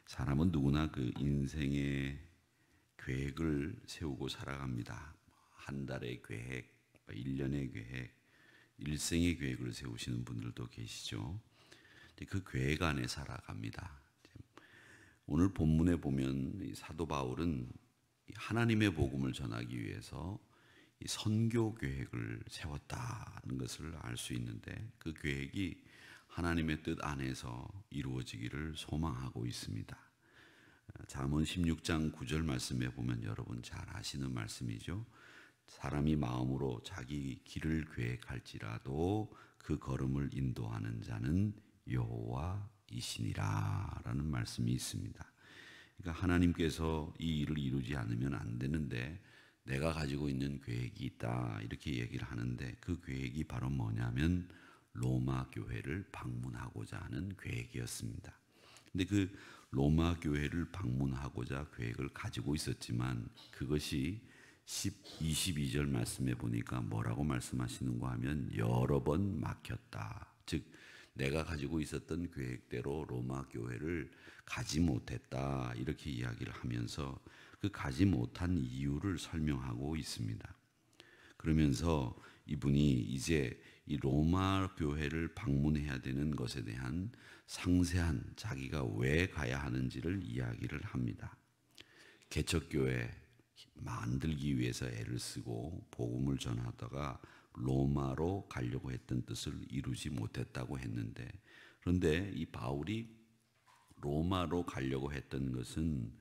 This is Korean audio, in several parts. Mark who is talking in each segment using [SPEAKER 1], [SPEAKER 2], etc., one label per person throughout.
[SPEAKER 1] 사람은 누구나 인생의 계획을 세우고 살아갑니다. 한 달의 계획, 1년의 계획, 일생의 계획을 세우시는 분들도 계시죠. 그 계획 안에 살아갑니다. 오늘 본문에 보면 사도 바울은 하나님의 복음을 전하기 위해서 선교 계획을 세웠다는 것을 알 수 있는데, 그 계획이 하나님의 뜻 안에서 이루어지기를 소망하고 있습니다. 잠언 16장 9절 말씀에 보면 여러분 잘 아시는 말씀이죠. 사람이 마음으로 자기 길을 계획할지라도 그 걸음을 인도하는 자는 여호와이시니라 라는 말씀이 있습니다. 그러니까 하나님께서 이 일을 이루지 않으면 안 되는데 내가 가지고 있는 계획이 있다 이렇게 얘기를 하는데, 그 계획이 바로 뭐냐면 로마 교회를 방문하고자 하는 계획이었습니다. 근데 그 로마 교회를 방문하고자 계획을 가지고 있었지만 그것이 22절 말씀에 보니까 뭐라고 말씀하시는가 하면 여러 번 막혔다. 즉 내가 가지고 있었던 계획대로 로마 교회를 가지 못했다 이렇게 이야기를 하면서 그 가지 못한 이유를 설명하고 있습니다. 그러면서 이분이 이제 이 로마 교회를 방문해야 되는 것에 대한 상세한 자기가 왜 가야 하는지를 이야기를 합니다. 개척교회 만들기 위해서 애를 쓰고 복음을 전하다가 로마로 가려고 했던 뜻을 이루지 못했다고 했는데, 그런데 이 바울이 로마로 가려고 했던 것은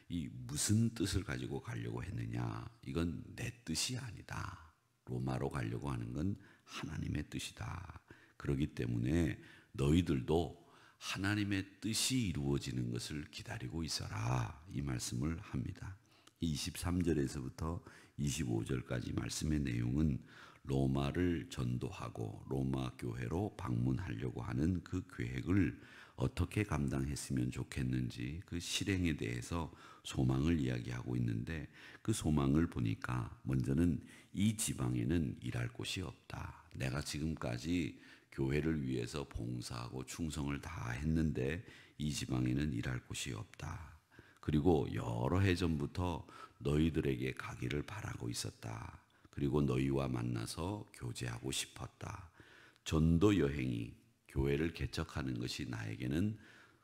[SPEAKER 1] 이 무슨 뜻을 가지고 가려고 했느냐? 이건 내 뜻이 아니다. 로마로 가려고 하는 건 하나님의 뜻이다. 그렇기 때문에 너희들도 하나님의 뜻이 이루어지는 것을 기다리고 있어라. 이 말씀을 합니다. 23절에서부터 25절까지 말씀의 내용은 로마를 전도하고 로마 교회로 방문하려고 하는 그 계획을 어떻게 감당했으면 좋겠는지 그 실행에 대해서 소망을 이야기하고 있는데, 그 소망을 보니까 먼저는 이 지방에는 일할 곳이 없다. 내가 지금까지 교회를 위해서 봉사하고 충성을 다 했는데 이 지방에는 일할 곳이 없다. 그리고 여러 해 전부터 너희들에게 가기를 바라고 있었다. 그리고 너희와 만나서 교제하고 싶었다. 전도 여행이 교회를 개척하는 것이 나에게는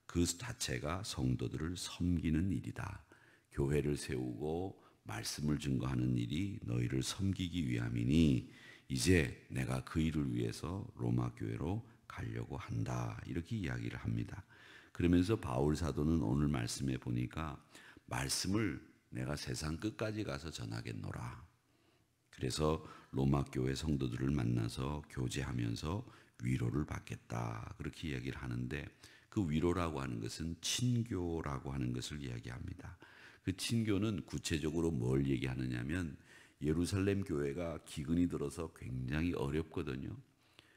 [SPEAKER 1] 그 자체가 성도들을 섬기는 일이다. 교회를 세우고 말씀을 증거하는 일이 너희를 섬기기 위함이니 이제 내가 그 일을 위해서 로마 교회로 가려고 한다. 이렇게 이야기를 합니다. 그러면서 바울 사도는 오늘 말씀에 보니까 말씀을 내가 세상 끝까지 가서 전하겠노라. 그래서 로마 교회 성도들을 만나서 교제하면서 위로를 받겠다. 그렇게 이야기를 하는데, 그 위로라고 하는 것은 친교라고 하는 것을 이야기합니다. 그 친교는 구체적으로 뭘 얘기하느냐면 예루살렘 교회가 기근이 들어서 굉장히 어렵거든요.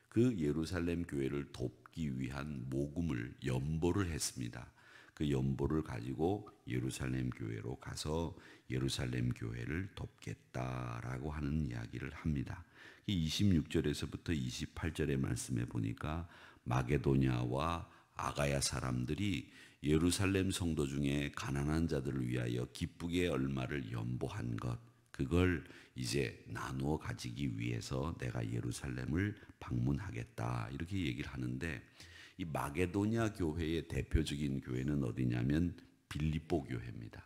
[SPEAKER 1] 그 예루살렘 교회를 돕기 위한 모금을 연보를 했습니다. 그 연보를 가지고 예루살렘 교회로 가서 예루살렘 교회를 돕겠다라고 하는 이야기를 합니다. 26절에서부터 28절의 말씀에 보니까 마게도냐와 아가야 사람들이 예루살렘 성도 중에 가난한 자들을 위하여 기쁘게 얼마를 연보한 것, 그걸 이제 나누어 가지기 위해서 내가 예루살렘을 방문하겠다 이렇게 얘기를 하는데, 이 마게도냐 교회의 대표적인 교회는 어디냐면 빌립보 교회입니다.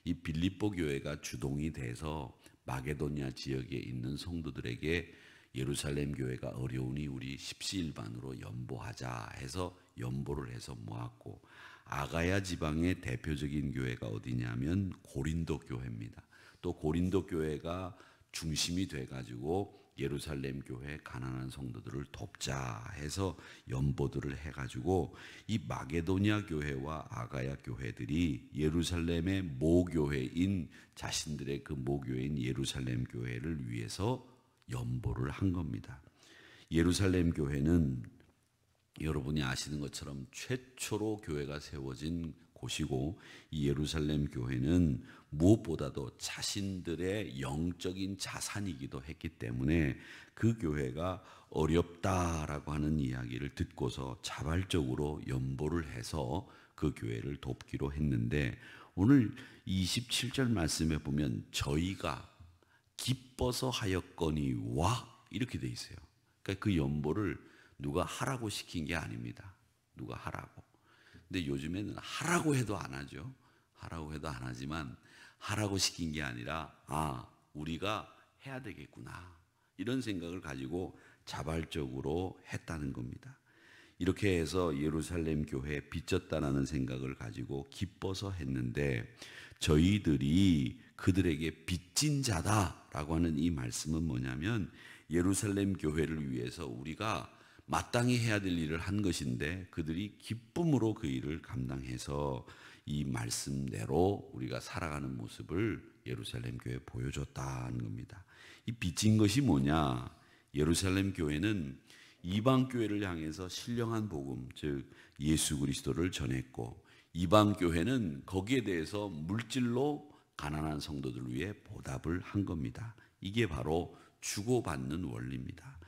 [SPEAKER 1] 이 빌립보 교회가 주동이 돼서 마게도냐 지역에 있는 성도들에게 예루살렘 교회가 어려우니 우리 십시일반으로 연보하자 해서 연보를 해서 모았고, 아가야 지방의 대표적인 교회가 어디냐면 고린도 교회입니다. 또 고린도 교회가 중심이 돼가지고 예루살렘 교회 가난한 성도들을 돕자 해서 연보들을 해가지고 이 마게도냐 교회와 아가야 교회들이 예루살렘의 모교회인 자신들의 그 모교회인 예루살렘 교회를 위해서 연보를 한 겁니다. 예루살렘 교회는 여러분이 아시는 것처럼 최초로 교회가 세워진 보시고 이 예루살렘 교회는 무엇보다도 자신들의 영적인 자산이기도 했기 때문에 그 교회가 어렵다라고 하는 이야기를 듣고서 자발적으로 연보를 해서 그 교회를 돕기로 했는데, 오늘 27절 말씀에 보면 저희가 기뻐서 하였거니 와 이렇게 돼 있어요. 그러니까 그 연보를 누가 하라고 시킨 게 아닙니다. 누가 하라고. 근데 요즘에는 하라고 해도 안 하죠. 하라고 해도 안 하지만 하라고 시킨 게 아니라 우리가 해야 되겠구나 이런 생각을 가지고 자발적으로 했다는 겁니다. 이렇게 해서 예루살렘 교회에 빚졌다라는 생각을 가지고 기뻐서 했는데, 저희들이 그들에게 빚진 자다라고 하는 이 말씀은 뭐냐면 예루살렘 교회를 위해서 우리가 마땅히 해야 될 일을 한 것인데 그들이 기쁨으로 그 일을 감당해서 이 말씀대로 우리가 살아가는 모습을 예루살렘 교회에 보여줬다는 겁니다. 이 빚진 것이 뭐냐? 예루살렘 교회는 이방 교회를 향해서 신령한 복음, 즉 예수 그리스도를 전했고, 이방 교회는 거기에 대해서 물질로 가난한 성도들을 위해 보답을 한 겁니다. 이게 바로 주고받는 원리입니다.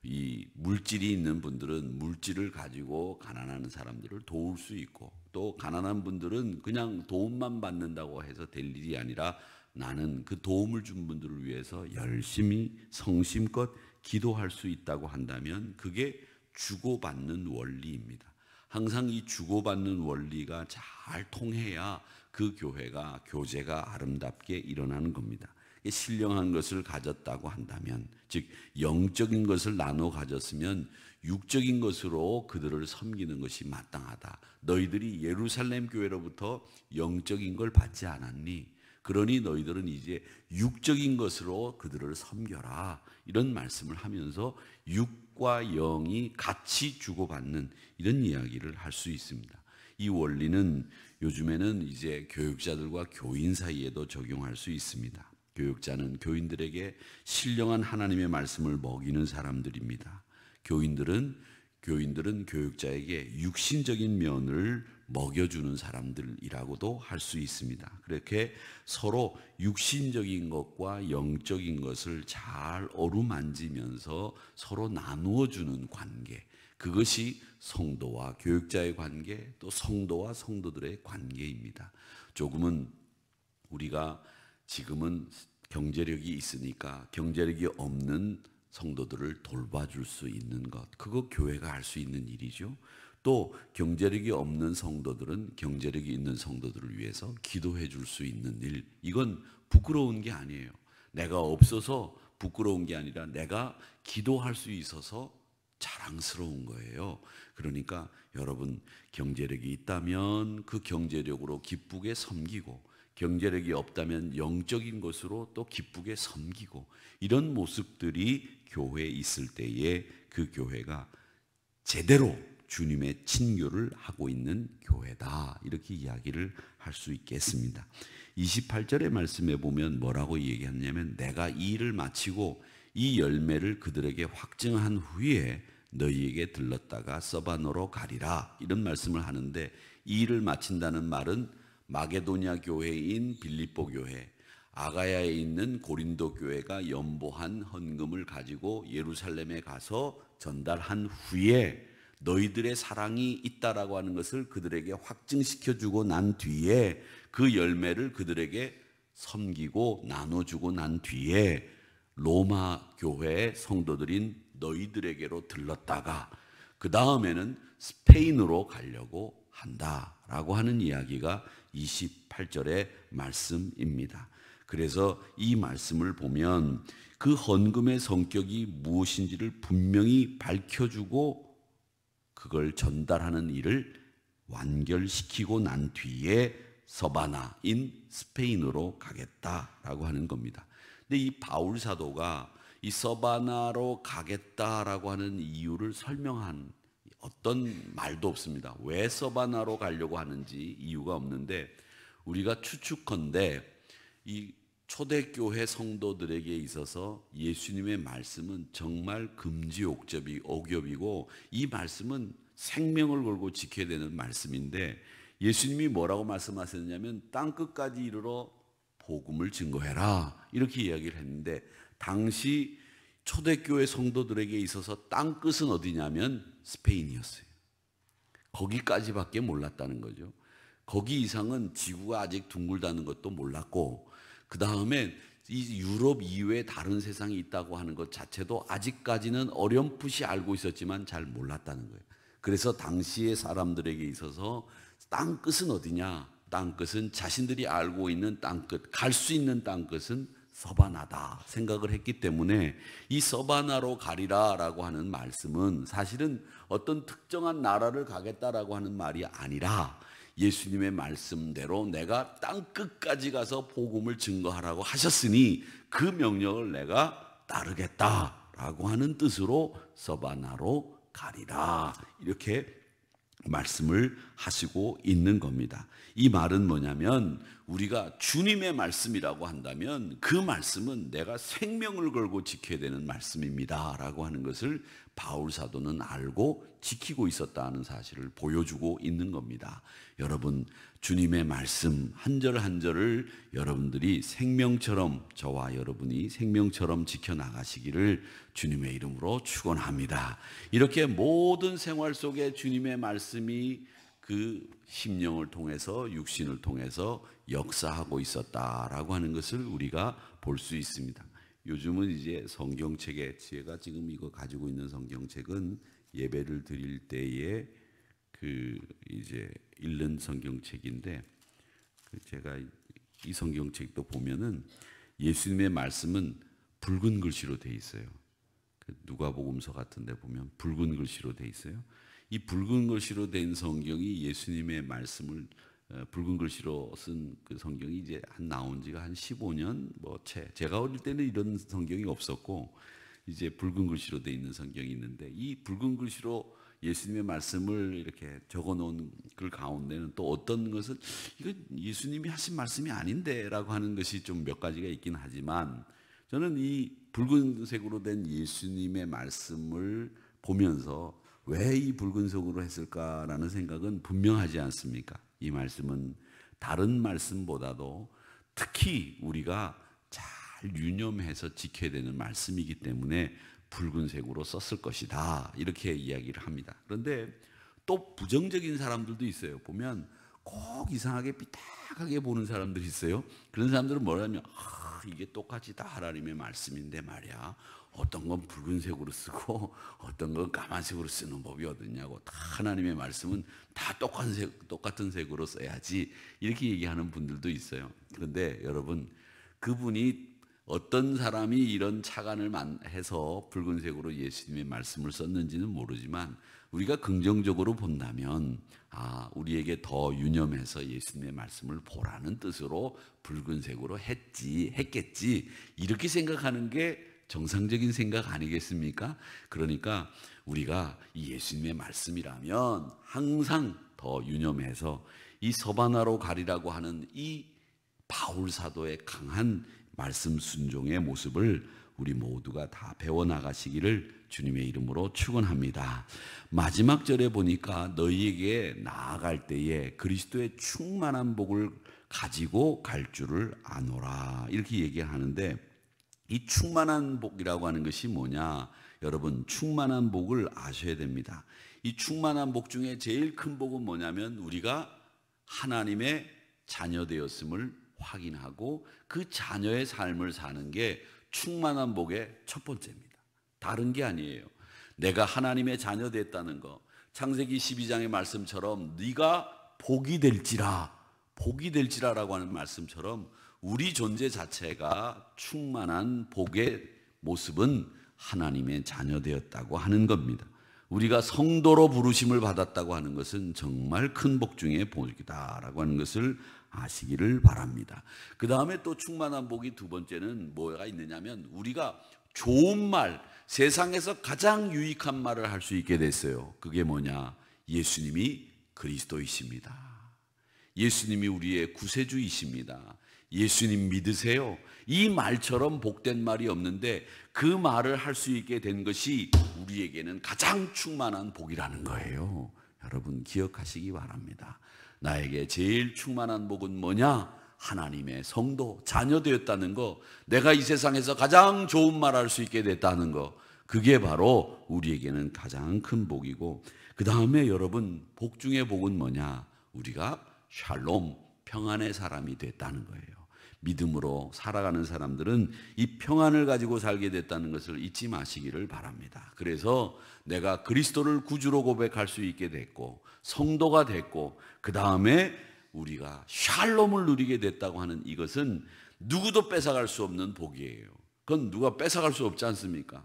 [SPEAKER 1] 이 물질이 있는 분들은 물질을 가지고 가난한 사람들을 도울 수 있고, 또 가난한 분들은 그냥 도움만 받는다고 해서 될 일이 아니라 나는 그 도움을 준 분들을 위해서 열심히 성심껏 기도할 수 있다고 한다면 그게 주고받는 원리입니다. 항상 이 주고받는 원리가 잘 통해야 그 교제가 아름답게 일어나는 겁니다. 신령한 것을 가졌다고 한다면, 즉 영적인 것을 나눠 가졌으면 육적인 것으로 그들을 섬기는 것이 마땅하다. 너희들이 예루살렘 교회로부터 영적인 걸 받지 않았니? 그러니 너희들은 이제 육적인 것으로 그들을 섬겨라. 이런 말씀을 하면서 육과 영이 같이 주고받는 이런 이야기를 할 수 있습니다. 이 원리는 요즘에는 이제 교육자들과 교인 사이에도 적용할 수 있습니다. 교육자는 교인들에게 신령한 하나님의 말씀을 먹이는 사람들입니다. 교인들은 교육자에게 육신적인 면을 먹여주는 사람들이라고도 할 수 있습니다. 그렇게 서로 육신적인 것과 영적인 것을 잘 어루만지면서 서로 나누어주는 관계, 그것이 성도와 교육자의 관계, 또 성도와 성도들의 관계입니다. 조금은 우리가 지금은 경제력이 있으니까 경제력이 없는 성도들을 돌봐줄 수 있는 것, 그거 교회가 할 수 있는 일이죠. 또 경제력이 없는 성도들은 경제력이 있는 성도들을 위해서 기도해 줄 수 있는 일, 이건 부끄러운 게 아니에요. 내가 없어서 부끄러운 게 아니라 내가 기도할 수 있어서 자랑스러운 거예요. 그러니까 여러분, 경제력이 있다면 그 경제력으로 기쁘게 섬기고, 경제력이 없다면 영적인 것으로 또 기쁘게 섬기고, 이런 모습들이 교회에 있을 때에 그 교회가 제대로 주님의 친교를 하고 있는 교회다, 이렇게 이야기를 할 수 있겠습니다. 28절의 말씀에 보면 뭐라고 얘기했냐면, 내가 이 일을 마치고 이 열매를 그들에게 확증한 후에 너희에게 들렀다가 서바노로 가리라, 이런 말씀을 하는데, 이 일을 마친다는 말은 마게도냐 교회인 빌립보 교회, 아가야에 있는 고린도 교회가 연보한 헌금을 가지고 예루살렘에 가서 전달한 후에 너희들의 사랑이 있다라고 하는 것을 그들에게 확증시켜주고 난 뒤에, 그 열매를 그들에게 섬기고 나눠주고 난 뒤에 로마 교회의 성도들인 너희들에게로 들렀다가 그 다음에는 스페인으로 가려고 한다라고 하는 이야기가 28절의 말씀입니다. 그래서 이 말씀을 보면 그 헌금의 성격이 무엇인지를 분명히 밝혀주고 그걸 전달하는 일을 완결시키고 난 뒤에 서바나인 스페인으로 가겠다라고 하는 겁니다. 근데 이 바울 사도가 이 서바나로 가겠다라고 하는 이유를 설명한 어떤 말도 없습니다. 왜 서바나로 가려고 하는지 이유가 없는데, 우리가 추측컨대 이 초대교회 성도들에게 있어서 예수님의 말씀은 정말 금지옥엽이고 이 말씀은 생명을 걸고 지켜야 되는 말씀인데, 예수님이 뭐라고 말씀하셨냐면 땅 끝까지 이르러 복음을 증거해라 이렇게 이야기를 했는데, 당시 초대교회 성도들에게 있어서 땅 끝은 어디냐면 스페인이었어요. 거기까지밖에 몰랐다는 거죠. 거기 이상은 지구가 아직 둥글다는 것도 몰랐고, 그 다음에 이 유럽 이외에 다른 세상이 있다고 하는 것 자체도 아직까지는 어렴풋이 알고 있었지만 잘 몰랐다는 거예요. 그래서 당시의 사람들에게 있어서 땅 끝은 어디냐? 땅 끝은 자신들이 알고 있는 땅 끝, 갈 수 있는 땅 끝은 서바나다 생각을 했기 때문에 이 서바나로 가리라라고 하는 말씀은 사실은 어떤 특정한 나라를 가겠다라고 하는 말이 아니라 예수님의 말씀대로 내가 땅 끝까지 가서 복음을 증거하라고 하셨으니 그 명령을 내가 따르겠다라고 하는 뜻으로 서바나로 가리라 이렇게 말씀을 하시고 있는 겁니다. 이 말은 뭐냐면, 우리가 주님의 말씀이라고 한다면 그 말씀은 내가 생명을 걸고 지켜야 되는 말씀입니다 라고 하는 것을 바울 사도는 알고 지키고 있었다는 사실을 보여주고 있는 겁니다. 여러분, 주님의 말씀 한 절 한 절을 여러분들이 생명처럼, 저와 여러분이 생명처럼 지켜나가시기를 주님의 이름으로 축원합니다. 이렇게 모든 생활 속에 주님의 말씀이 그 심령을 통해서, 육신을 통해서 역사하고 있었다라고 하는 것을 우리가 볼 수 있습니다. 요즘은 이제 성경책에, 제가 지금 이거 가지고 있는 성경책은 예배를 드릴 때에 그 이제 읽는 성경책인데, 제가 이 성경책도 보면은 예수님의 말씀은 붉은 글씨로 돼 있어요. 누가복음서 같은 데 보면 붉은 글씨로 돼 있어요. 이 붉은 글씨로 된 성경이 예수님의 말씀을 붉은 글씨로 쓴 그 성경이 이제 나온 지가 한 15년 제가 어릴 때는 이런 성경이 없었고, 이제 붉은 글씨로 돼 있는 성경이 있는데, 이 붉은 글씨로 예수님의 말씀을 이렇게 적어 놓은 글 가운데는 또 어떤 것은 이거 예수님이 하신 말씀이 아닌데라고 하는 것이 좀 몇 가지가 있긴 하지만, 저는 이 붉은색으로 된 예수님의 말씀을 보면서 왜 이 붉은색으로 했을까라는 생각은 분명하지 않습니까? 이 말씀은 다른 말씀보다도 특히 우리가 잘 유념해서 지켜야 되는 말씀이기 때문에 붉은색으로 썼을 것이다 이렇게 이야기를 합니다. 그런데 또 부정적인 사람들도 있어요. 보면 꼭 이상하게 삐딱하게 보는 사람들이 있어요. 그런 사람들은 뭐냐면 이게 똑같이 다 하나님의 말씀인데 말이야, 어떤 건 붉은색으로 쓰고 어떤 건 까만색으로 쓰는 법이 어딨냐고, 다 하나님의 말씀은 다 똑같은 색으로 써야지 이렇게 얘기하는 분들도 있어요. 그런데 여러분, 그분이 어떤 사람이 이런 착안을 해서 붉은색으로 예수님의 말씀을 썼는지는 모르지만, 우리가 긍정적으로 본다면 우리에게 더 유념해서 예수님의 말씀을 보라는 뜻으로 붉은색으로 했겠지 이렇게 생각하는 게 정상적인 생각 아니겠습니까? 그러니까 우리가 이 예수님의 말씀이라면 항상 더 유념해서 이 서바나로 가리라고 하는 이 바울 사도의 강한 말씀 순종의 모습을 우리 모두가 다 배워나가시기를 주님의 이름으로 축원합니다. 마지막 절에 보니까 너희에게 나아갈 때에 그리스도의 충만한 복을 가지고 갈 줄을 아노라 이렇게 얘기하는데, 이 충만한 복이라고 하는 것이 뭐냐? 여러분, 충만한 복을 아셔야 됩니다. 이 충만한 복 중에 제일 큰 복은 뭐냐면 우리가 하나님의 자녀 되었음을 확인하고 그 자녀의 삶을 사는 게 충만한 복의 첫 번째입니다. 다른 게 아니에요. 내가 하나님의 자녀 됐다는 거, 창세기 12장의 말씀처럼 네가 복이 될지라라고 하는 말씀처럼 우리 존재 자체가 충만한 복의 모습은 하나님의 자녀 되었다고 하는 겁니다. 우리가 성도로 부르심을 받았다고 하는 것은 정말 큰 복 중의 복이다라고 하는 것을 아시기를 바랍니다. 그 다음에 또 충만한 복이 두 번째는 뭐가 있느냐면, 우리가 좋은 말, 세상에서 가장 유익한 말을 할 수 있게 됐어요. 그게 뭐냐? 예수님이 그리스도이십니다. 예수님이 우리의 구세주이십니다. 예수님 믿으세요. 이 말처럼 복된 말이 없는데 그 말을 할 수 있게 된 것이 우리에게는 가장 충만한 복이라는 거예요. 여러분 기억하시기 바랍니다. 나에게 제일 충만한 복은 뭐냐? 하나님의 성도, 자녀 되었다는 거, 내가 이 세상에서 가장 좋은 말 할 수 있게 됐다는 거, 그게 바로 우리에게는 가장 큰 복이고, 그 다음에 여러분, 복 중에 복은 뭐냐? 우리가 샬롬, 평안의 사람이 됐다는 거예요. 믿음으로 살아가는 사람들은 이 평안을 가지고 살게 됐다는 것을 잊지 마시기를 바랍니다. 그래서 내가 그리스도를 구주로 고백할 수 있게 됐고, 성도가 됐고, 그 다음에 우리가 샬롬을 누리게 됐다고 하는 이것은 누구도 뺏어갈 수 없는 복이에요. 그건 누가 뺏어갈 수 없지 않습니까?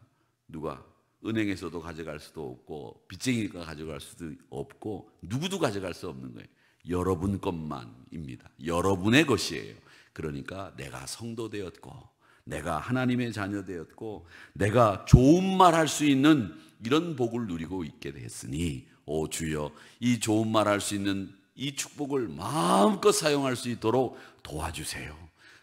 [SPEAKER 1] 누가 은행에서도 가져갈 수도 없고 빚쟁이가 가져갈 수도 없고 누구도 가져갈 수 없는 거예요. 여러분 것만입니다. 여러분의 것이에요. 그러니까 내가 성도 되었고, 내가 하나님의 자녀 되었고, 내가 좋은 말 할 수 있는 이런 복을 누리고 있게 됐으니, 오 주여, 이 좋은 말 할 수 있는 이 축복을 마음껏 사용할 수 있도록 도와주세요.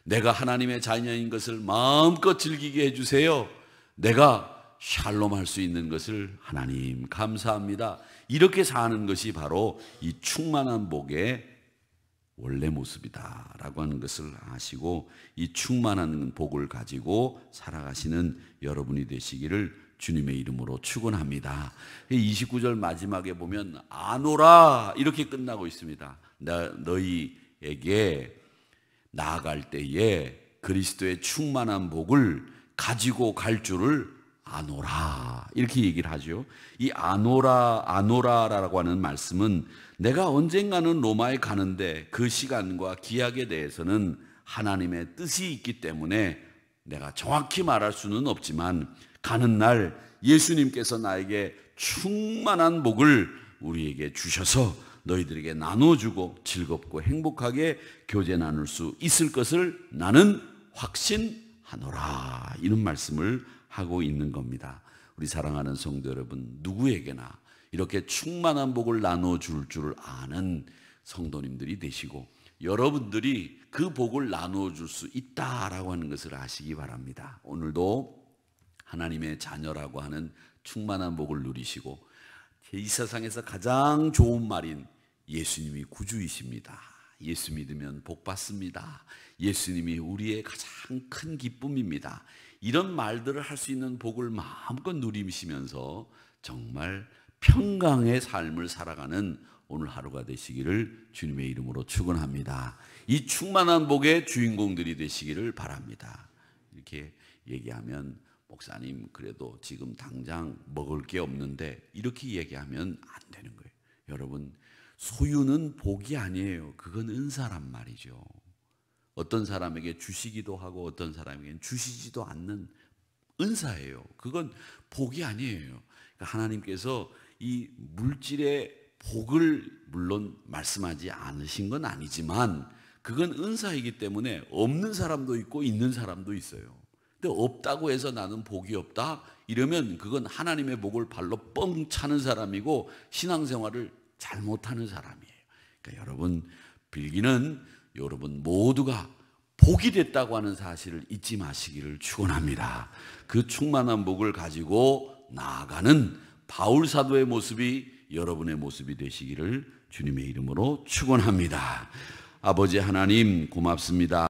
[SPEAKER 1] 내가 하나님의 자녀인 것을 마음껏 즐기게 해주세요. 내가 샬롬 할 수 있는 것을 하나님 감사합니다. 이렇게 사는 것이 바로 이 충만한 복의 원래 모습이다 라고 하는 것을 아시고, 이 충만한 복을 가지고 살아가시는 여러분이 되시기를 주님의 이름으로 축원합니다. 29절 마지막에 보면 아노라 이렇게 끝나고 있습니다. 너희에게 나아갈 때에 그리스도의 충만한 복을 가지고 갈 줄을 아노라 이렇게 얘기를 하죠. 이 아노라라고 하는 말씀은 내가 언젠가는 로마에 가는데 그 시간과 기약에 대해서는 하나님의 뜻이 있기 때문에 내가 정확히 말할 수는 없지만, 가는 날 예수님께서 나에게 충만한 복을 우리에게 주셔서 너희들에게 나눠주고 즐겁고 행복하게 교제 나눌 수 있을 것을 나는 확신하노라, 이런 말씀을 하고 있는 겁니다. 우리 사랑하는 성도 여러분, 누구에게나 이렇게 충만한 복을 나눠줄 줄 아는 성도님들이 되시고, 여러분들이 그 복을 나눠줄 수 있다라고 하는 것을 아시기 바랍니다. 오늘도 하나님의 자녀라고 하는 충만한 복을 누리시고, 이 세상에서 가장 좋은 말인 예수님이 구주이십니다. 예수 믿으면 복 받습니다. 예수님이 우리의 가장 큰 기쁨입니다. 이런 말들을 할 수 있는 복을 마음껏 누리시면서 정말 평강의 삶을 살아가는 오늘 하루가 되시기를 주님의 이름으로 축원합니다. 이 충만한 복의 주인공들이 되시기를 바랍니다. 이렇게 얘기하면, 목사님 그래도 지금 당장 먹을 게 없는데, 이렇게 얘기하면 안 되는 거예요. 여러분, 소유는 복이 아니에요. 그건 은사란 말이죠. 어떤 사람에게 주시기도 하고 어떤 사람에게는 주시지도 않는 은사예요. 그건 복이 아니에요. 그러니까 하나님께서 이 물질의 복을 물론 말씀하지 않으신 건 아니지만, 그건 은사이기 때문에 없는 사람도 있고 있는 사람도 있어요. 근데 없다고 해서 나는 복이 없다 이러면 그건 하나님의 복을 발로 뻥 차는 사람이고 신앙생활을 잘못하는 사람이에요. 그러니까 여러분, 빌기는 여러분 모두가 복이 됐다고 하는 사실을 잊지 마시기를 축원합니다. 그 충만한 복을 가지고 나아가는 바울 사도의 모습이 여러분의 모습이 되시기를 주님의 이름으로 축원합니다. 아버지 하나님 고맙습니다.